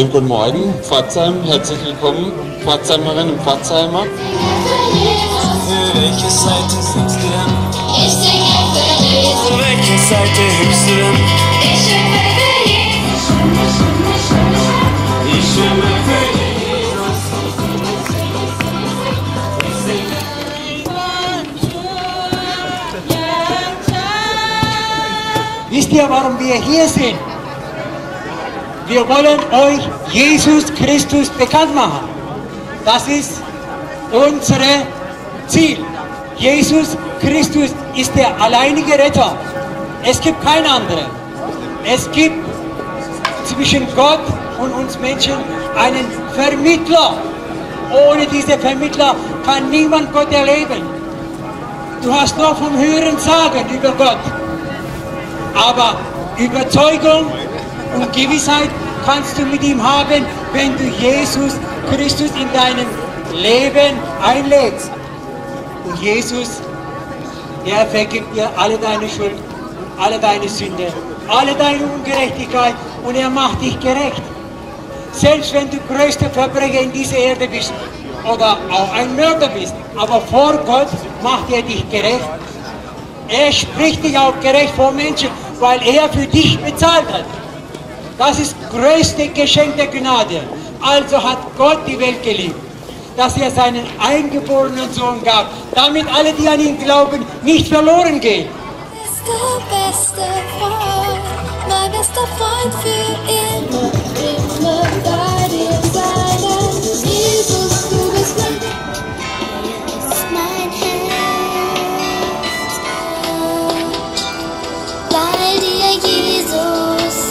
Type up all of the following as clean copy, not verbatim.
Schönen guten Morgen, Pforzheim, herzlich willkommen, Pforzheimerinnen und Pforzheimer. Für welche Seite singst du denn? Ich singe für Jesus. Für welche Seite hüpfst du denn? Ich schimpfe für Jesus. Ich schimpfe für Jesus. Wisst ihr, warum wir hier sind? Wir wollen euch Jesus Christus bekannt machen. Das ist unser Ziel. Jesus Christus ist der alleinige Retter. Es gibt keinen anderen. Es gibt zwischen Gott und uns Menschen einen Vermittler. Ohne diesen Vermittler kann niemand Gott erleben. Du hast nur vom Hören sagen über Gott. Aber Überzeugung und Gewissheit kannst du mit ihm haben, wenn du Jesus Christus in deinem Leben einlädst. Und Jesus, er vergibt dir alle deine Schuld, alle deine Sünde, alle deine Ungerechtigkeit und er macht dich gerecht. Selbst wenn du größter Verbrecher in dieser Erde bist oder auch ein Mörder bist, aber vor Gott macht er dich gerecht. Er spricht dich auch gerecht vor Menschen, weil er für dich bezahlt hat. Das ist das größte Geschenk der Gnade. Also hat Gott die Welt geliebt, dass er seinen eingeborenen Sohn gab, damit alle, die an ihn glauben, nicht verloren gehen. Bester Freund, mein bester Freund für immer. Immer bei dir sein. Jesus, du bist mein Herz. Bei dir, Jesus.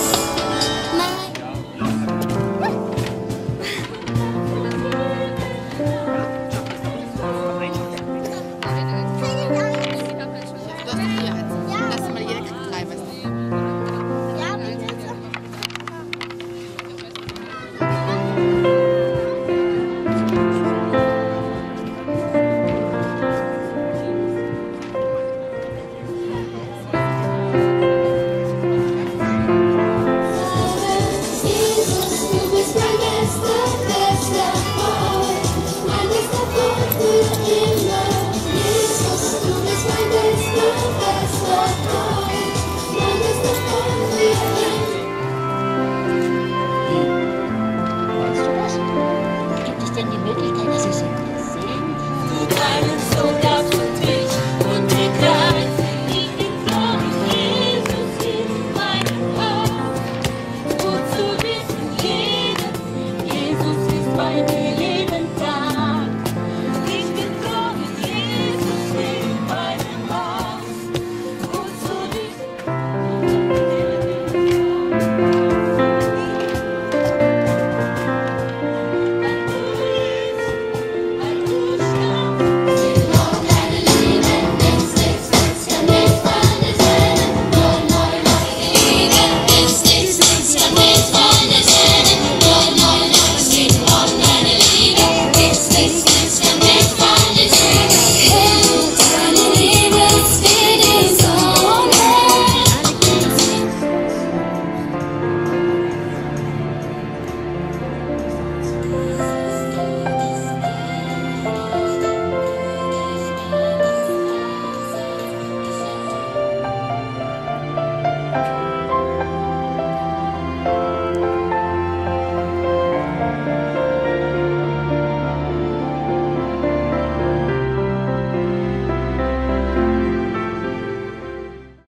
This